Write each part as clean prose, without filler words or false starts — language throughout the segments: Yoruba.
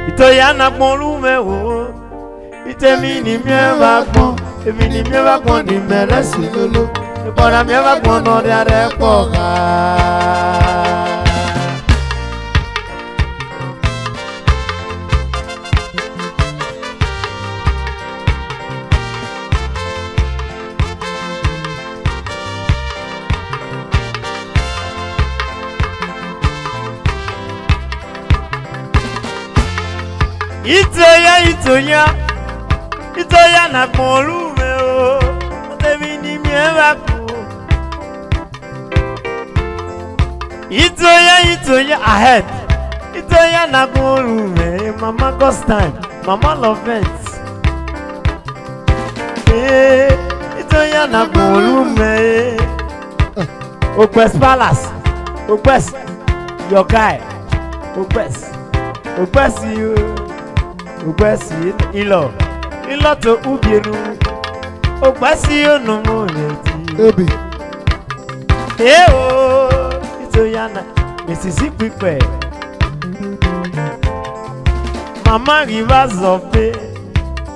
Itoya-Nagbonlumhen o. Itemi ni mievakon, emi ni mievakon ni meresi lolo. Ibora mievakon no de arepoka. Itoya-Nagbonlumhen o. Itemi ni mievakon. Itoya ahead. Itoya-Nagbonlumhen, Mama God's time, Mama Lovent. Itoya-Nagbonlumhen. Okwes Palace, Okwes, your guy, Okwes you, Okwes Ilo to Ubierumu, Okwes you no more. Baby. Itoya-Na, Mississippi Fair. Mama Rivers of Bay,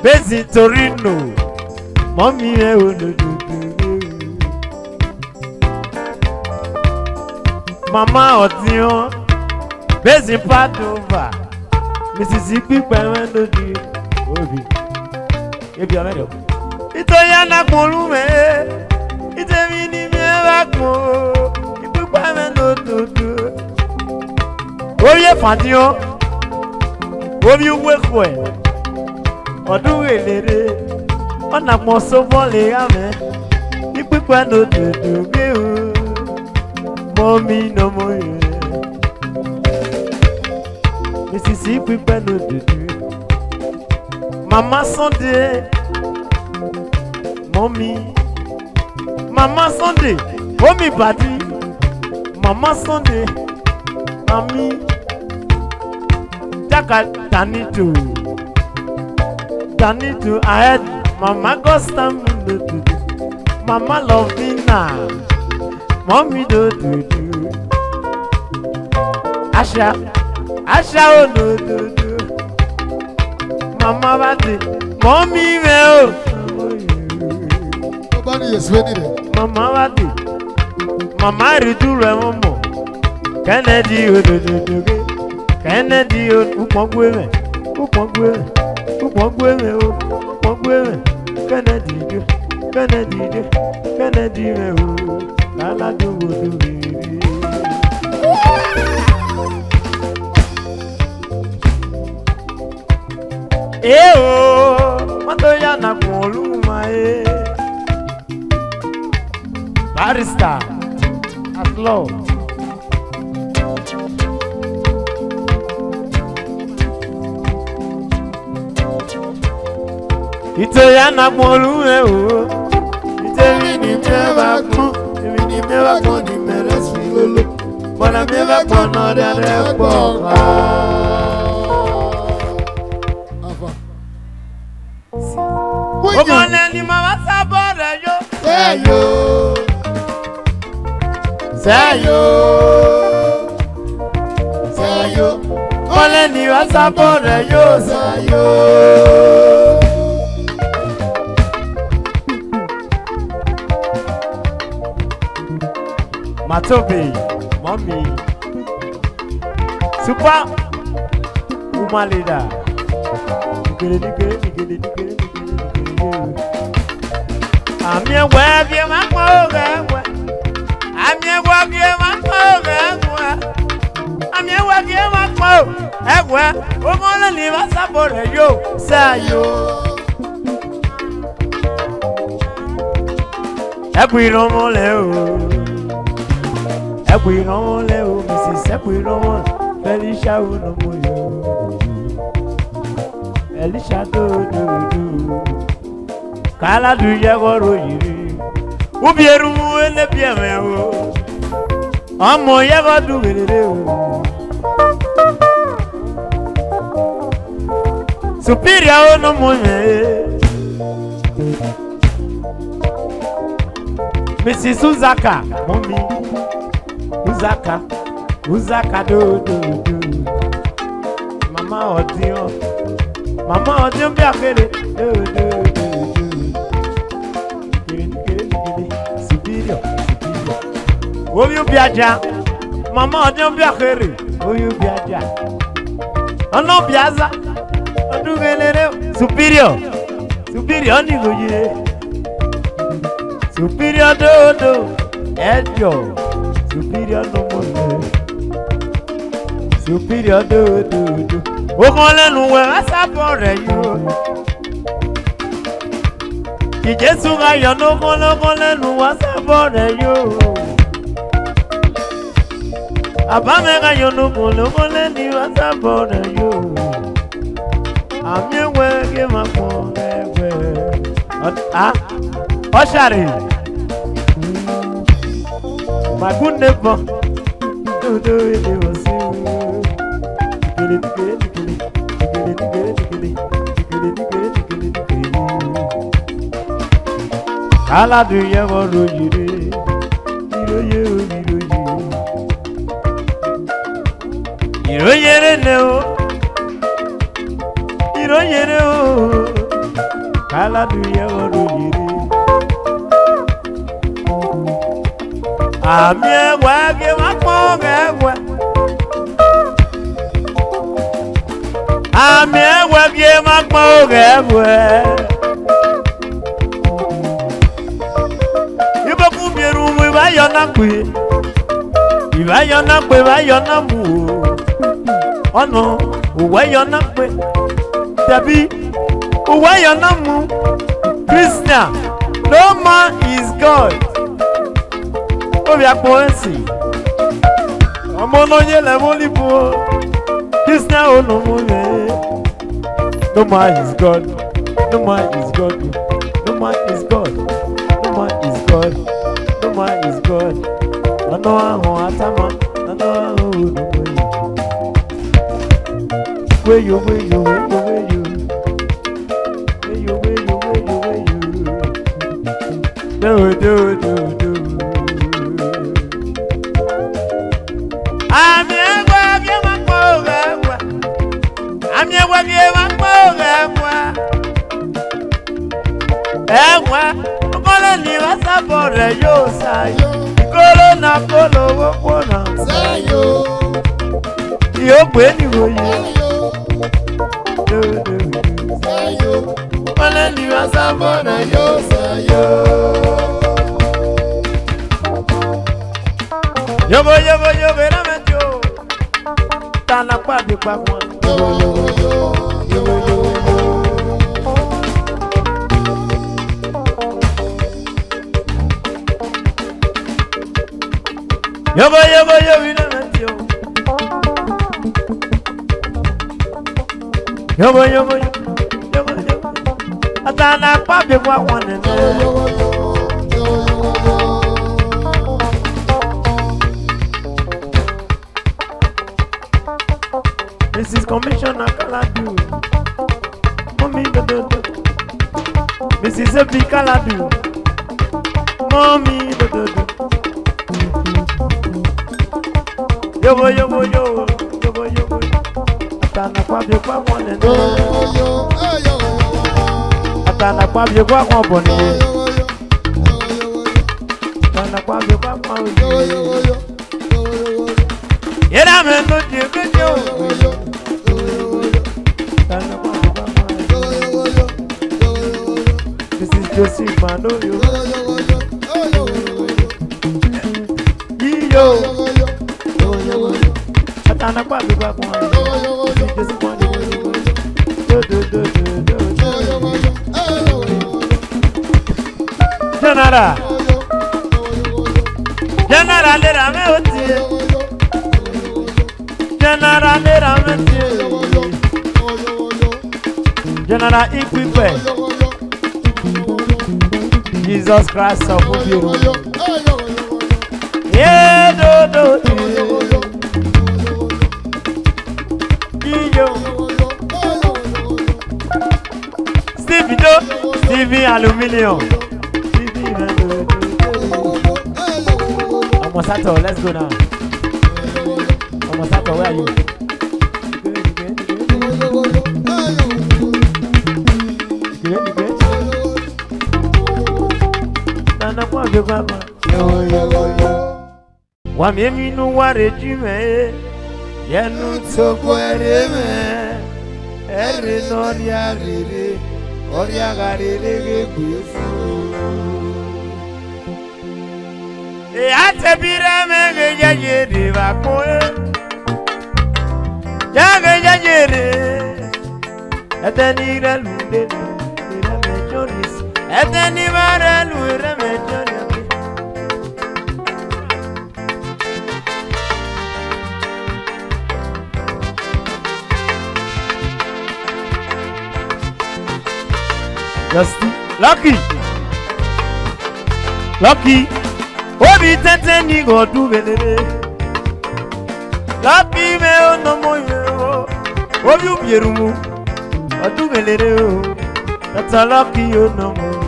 Bezi Torino, Mommy Mama Otion, Bezi Padova, Mississippi Fair. Itoya-Nagbonlumhen, Itemi ni mievakon. Oye Fadion, Obi Wekwe, Odu Elere, Onakmo Sovole Ame, Ipipa no do Mommy no more. Mississippi no do. Mama Sunday, Mommy, Mama Sunday, Mommy Badi. Mama Sunday, Mami, Jaka Danitu, ahead, Mama Costa, Mama Lovina, Mommy do, Asha, oh do, Mama Badi, Mommy Meo, Nobody is ready. Mama Badi. Mama Ridure Momo Kennedy Kennedy Upongwe Kennedy Kaladu Itoya-Nagbonlumhen Barrister at law. Itoya-Nagbonlumhen o. Itemi ni mievakon, emi ni mievakon ni meresi lolo. Bona mievakon no de arepoka. Omone ni mama sabore yo. Sayo, Ole ni wasabore yo sayo. Matobe, mommy, super woman leader. I'm your web, you're my mother. I'm your work, you're my mother. I'm your work, you're my mother. We're gonna leave us about yo, sayo. Ubierumu leo, Mrs. Ubierumu, Felicia unomoyo, Elisha do. Kaladu yagoro yiri, Ubierumu ele bieme o, Amo yagodu gelere o. Superior unomoyo. Mrs. Uzaka, mommy, Uzaka do. Mama Odio. Mama Odio be akere. Superior. Oyo biaja. Mama Odio be akere. Oyo biaja. Ono biaza. Odugelere. Superior. Superior ni goye. Superior do. Ejo. Superior no more. Superior do. Okolenu we asapore you. Ki Jesu ga yo no kolenu asapore you. Abame ga yo no kolenu asapore you. Amye we ge ma ko we. Ah. Oshari. My good neighbor. Do it was you. Kaladu yeworo yire. Iro yere ne o. Iro yere o. Kaladu yeworo yire. Amye wage makoge we. Amye wage makoge we. Iboku Ubierumu Iwa-Yona-Kwe. Iwa-Yona-Kwe Iwa-Yona-Mu. Ono Uwa-Yona-Kwe. Tabi Uwa-Yona-Mu. Christian, no man is God. Obiakpoensi. Omo no yele molipo. Christian onomole. No man is God. No man is God. No man is God. No man is God. No man is God. Ano ahun atama. Ano ahun onomoye. Weyo. Do. Ewa, okole ni wasapore yo sayo. Ikolo na kolo wopona sayo. Yo gbe ni woye. Sayo. Okole ni wasapore yo sayo. Yogo na mejo. Tana kwa bi kwa kwa. Yo. Yogo we na mejo. Yogo. Atana kwa bi kwa kwa ne. Mrs. Commissioner Kaladu. Mommy do. Mrs. Ebi Kaladu. Mommy do. Yogo. Atana kwa bi kwa one and Atana kwa bi kwa kwa boni. Atana kwa bi kwa kwa. Yera me no jigo. This is Joseph Manoyo. Yo. Atana kwa bi kwa kwa. This is Joseph Manoyo. Do. General lera me otie. General lera me otie. General equipe. Jesus Christ of Ubierumu. Yeah, do. Stevie Aluminium. Omosato, let's go now. Omosato, where are you? Wa mi nu ware jume yenu to kwere me ere no ria rere oria garere ge bufu e atebire me ge jere ba ko ya ge jere eteni re lunde re me jolis eteni mare lu re me jolis. Lucky. Obi tete ni go do belele. Lucky me ono moyo. Obi Ubierumu. Odu belele o. That's a lucky ono moyo.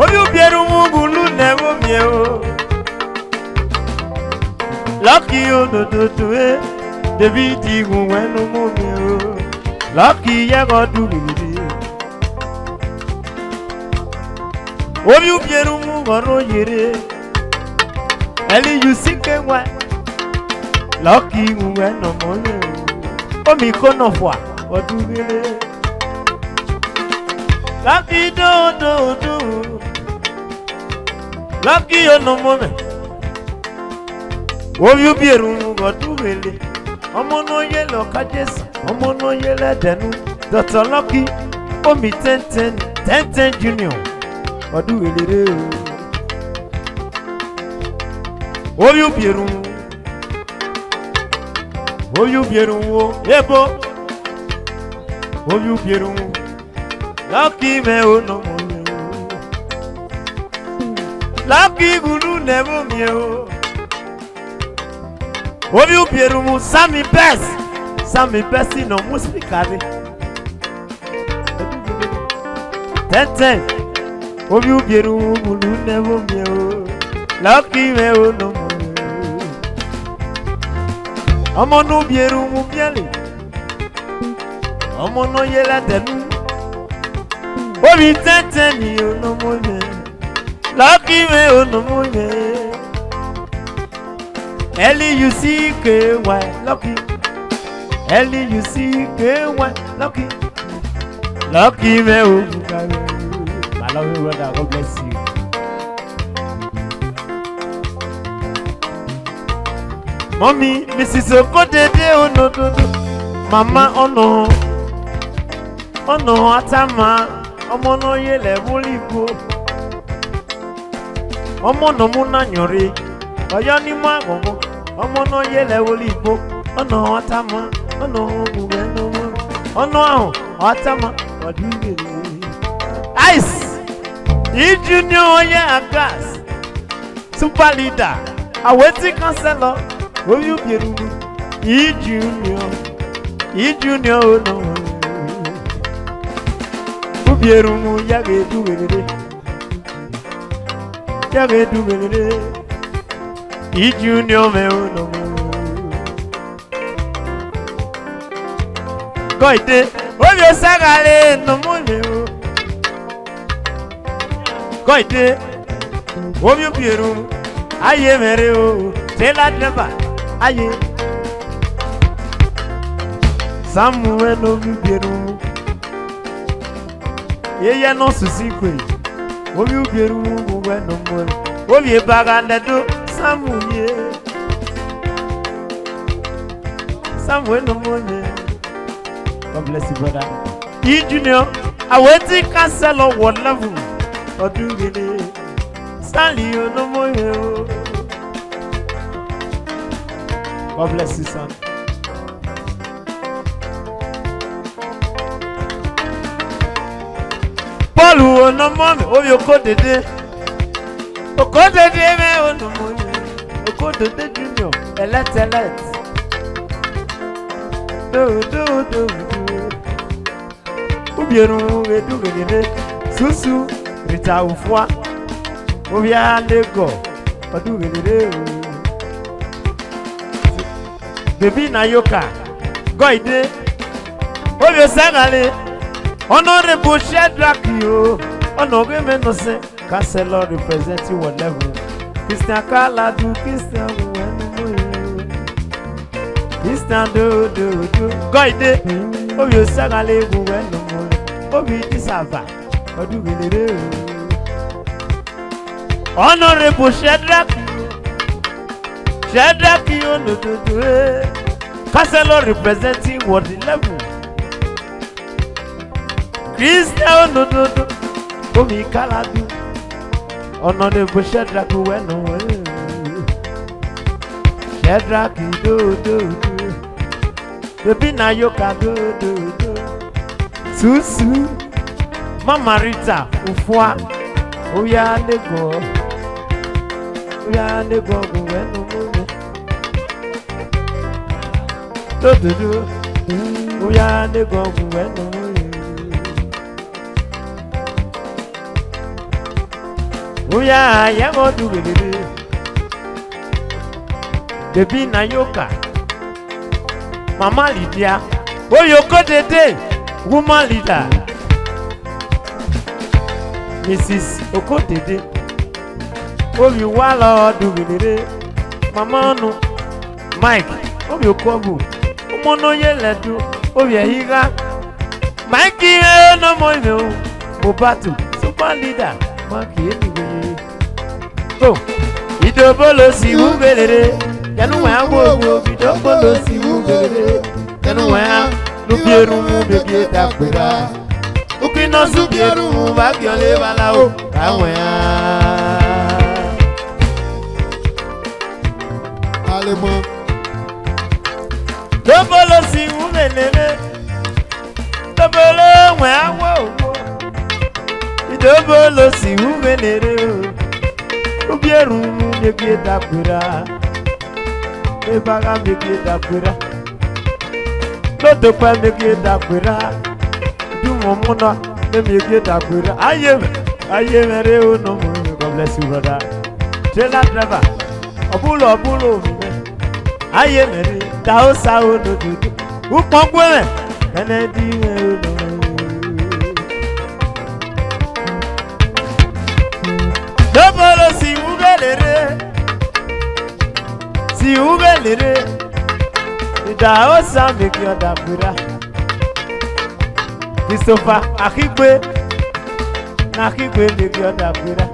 Obi Ubierumu bulu nevo mieo. Lucky ono do e. David igu wenu moyo. Lucky ya go do belele. Obi Ubierumu goro yere Eli yusike wa Lucky uwe no moye Omi kono fwa Odugele Lucky do Lucky ono mome Obi Ubierumu godugele Omo no yelo kajesi Omo no yele denu Dr. Lucky Omi 10 junior Odu elere Obi Ubierumu Ebo Obi Ubierumu Lucky me ono moyo Lucky gulu nebo miyo Obi Ubierumu Sami best no muspikade 10 Obi Ubierumu bulu nevo miyo Lucky me ono moyo Omo no Ubierumu miele Omo no yela denu Obi tete ni ono moyo Lucky me ono moyo Eli you see why Lucky Eli you see why Lucky me ono moyo I love you, brother. God bless you. Mommy, Mrs. Okodede, oh no. Mama, oh no, atama. Omo no yele buligo. Omo no muna nyori. Oyo ni mwa gogo. Omo no yele buligo. Oh no, atama. Oh no, no. Oh no, atama. Ice. Junior yeah class super leader awaiting counselor Obi Ubierumu junior no Ubierumu yage du belele junior me no Koite Obi Osagale no mo Koite Obi Ubierumu aye mere o tela driver aye Samuel Obi Ubierumu yeye no susikwe Obi Ubierumu buwe no mo Obi Bagandado Samuel no mo God bless you brother Junior awaiting counselor what level Odugele Stanley no moyo God bless you son Paul no mome Obi Okodede me no moyo Okodede junior elect do Ubierumu edugele susu Rita ufwa Obia lego Odugele Baby na yoka Goide Obi Osagale Honorable Shadrack yo Onoge menose Councilor representing what level? Christian Kaladu, Christian Christian do. Guide. Oh, you sang a little when no more. Oh, we disava. Oh, do we do? Honorable Shadrach, you know to do it. Councilor representing what level? Christian no do. Oh, me Kaladu. Honorable Shadrach, when no way. Shadrach, do. The Binayoka, do. Susu. Mama Rita, Ufwa. Oh, yeah, they go. Oh, yeah, they go. When no way. Do. Oh, yeah, they go. When no way. Oh yeah, I go do it. The Binayoka, Mama Lydia. Oh, you got a day, woman leader. Mrs. Okotede. Oh, you wall do it. Mama no, Mike. Oh, you come. Oh, mono yellow. Oh, yeah, he got Mikey. No more, no. Obatu, super leader. Oh, idobolo si ubelere, yanu wa wo idobolo si ubelere, yanu wa Ubierumu bege dakwera, ukino Ubierumu bagiole bala o, awon Allemand. Dobolo si ubelere, dobolo wa wo. Idobolo si ubelere o. Ubierumu bege dakwera, ebaga bege dakwera, lotopa bege dakwera, dumomuna bege dakwera. Aye mere o no mo. God bless you, brother. Trailer driver, obulo mi. Aye mere dao sa o no dudu. Upongwe enedi me o no. Dobolo si ubelere, ida o sa make your dakwera. Christopher Akigbe make your dakwera.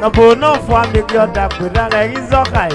No bono for make your dakwera like Izokai.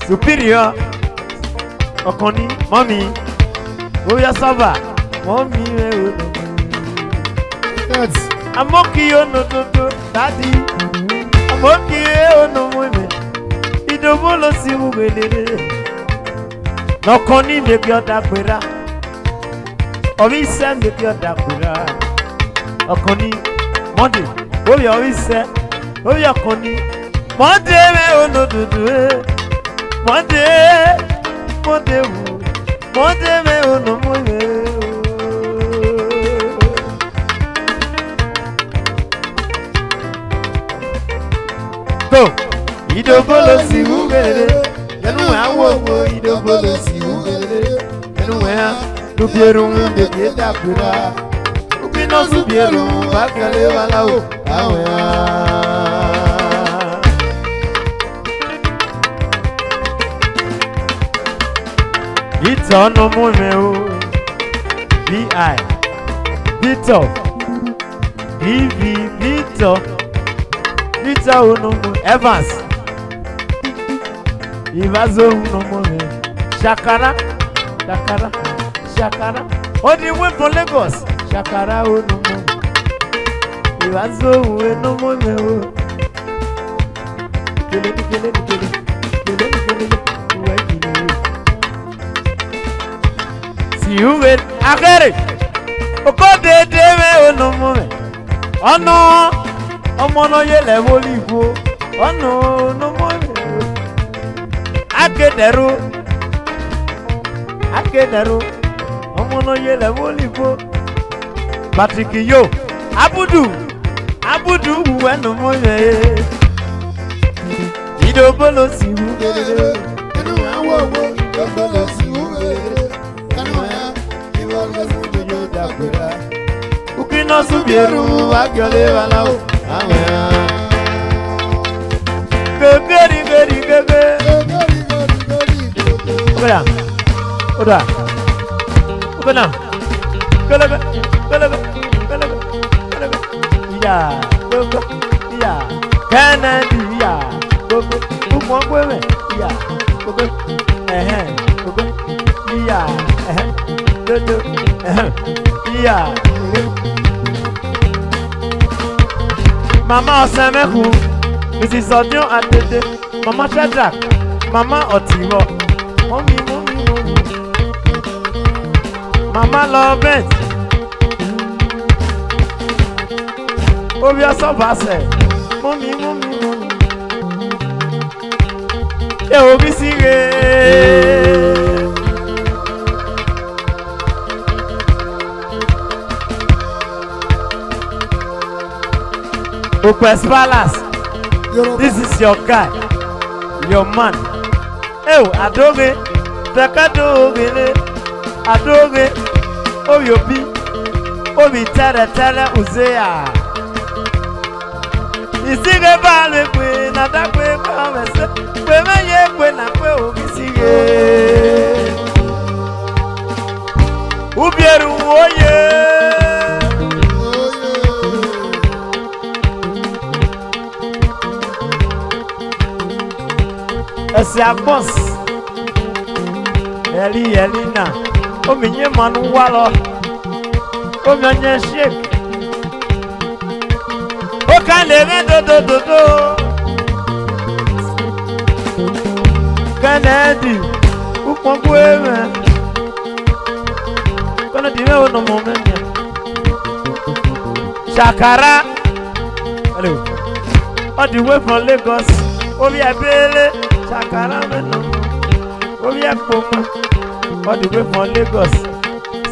Superior Okoni, mommy, Oya Saba, mommy, That's Amoki no to daddy. Amoki no women. Idobolo si ubelere. No koni make your dakwera. Obise make your dakwera. Okoni Monday. Oya obise. Oya koni. Monday me ono dudu. Monday me ono moye. Idobolo si ubelere, yanu wa wo idobolo si ubelere, yanu wa Ubierumu bege dakwera, ukino Ubierumu bakale wala o, awe Ito no mo me o, B.I. Vito, Vito no mo, Evans. Ivazo no more. Shakara. On the way from Lagos. Shakara no more. Ivazo no more. See you with Agari. Okode deme no more. Oh no. Omono yele wolivo. Oh no more. Akederu omono yele wolivo Patrick yo abudu wenu moye idobolo si ubelere enu awo idobolo si ubelere enu ya iwo lesu yo dakwera ukino Mama Ubierumu Wakiole Walao. Gogori gori gogo. Oya. Oda. Obana. Gologo. Gologo. Gologo. Gologo. Ya. Gogo. Ya. Kennedy ya. Gogo. Umongwe ya. Gogo. Gogo. Ya. Dodo. Ya. Mama Osemeku. Mrs. Odion Adede. Mama Shadrach. Mama Otiwo. Mommy. Mama Lovett. Obia Base. Mommy. Obi Sige. Okwes Palace. This is your guy, your man. Adobe, Takadobe, Adobe, Oyobi, Obi Tara Uzea. You sing a ballad with another way, promise. Women, yet when I will be singing. Ubierumu, Esi abos Elina O minye manu walo O minye shake O kan leve do Kennedy Ukpongu eme Kennedy me no moment Shakara Hello all the way from Lagos Obi Abele Shakara meno, Ubierumu, all the way from Lagos,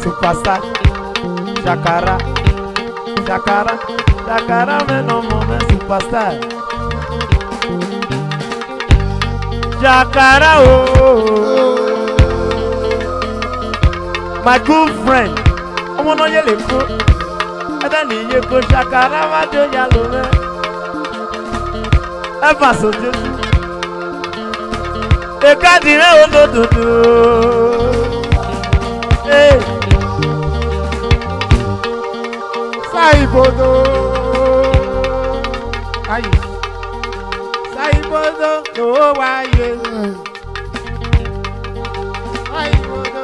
superstar. Shakara meno moment, superstar. Shakara my good friend. Omo no yele ko, ada ni ye ko Shakara ma do yalo me. Eva so Jesu. The garden do. Hey, Saibodo. Aye, Saibodo. No why you? Saibodo.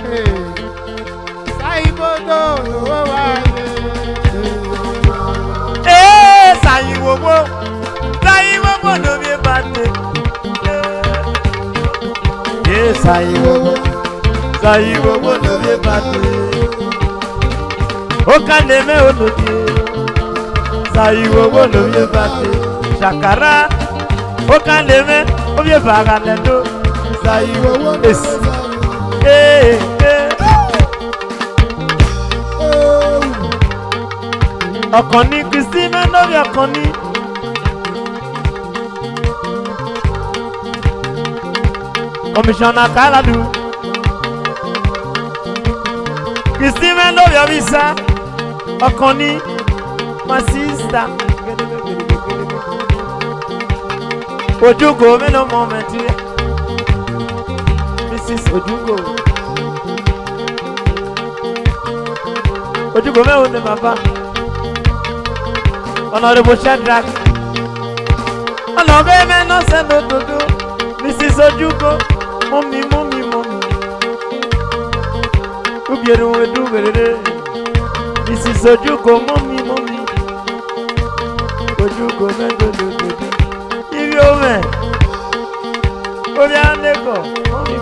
Hey, Saibodo. No why you? Hey, Saibodo. No be bad. Yes, Saibodo no be bad. O kan me o no die. Saibodo no be bad. Shakara o kan me o be bagalendo. Saibodo yes. Hey. Okoni Christina no be okoni. Commissioner Kaladu Christine no your visa Okoni my sister Ojugo me no moment here Mrs. Ojugo me on the papa Honorable Shadrach Honorable me no send no do Mrs. Ojugo Mommy. Ubierumu do berere. This is Ojugo, mommy. Ojugo me do. If you man, Obianego, mommy.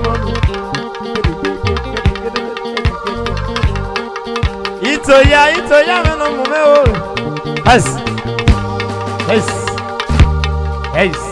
Itoya me no mume o. Yes.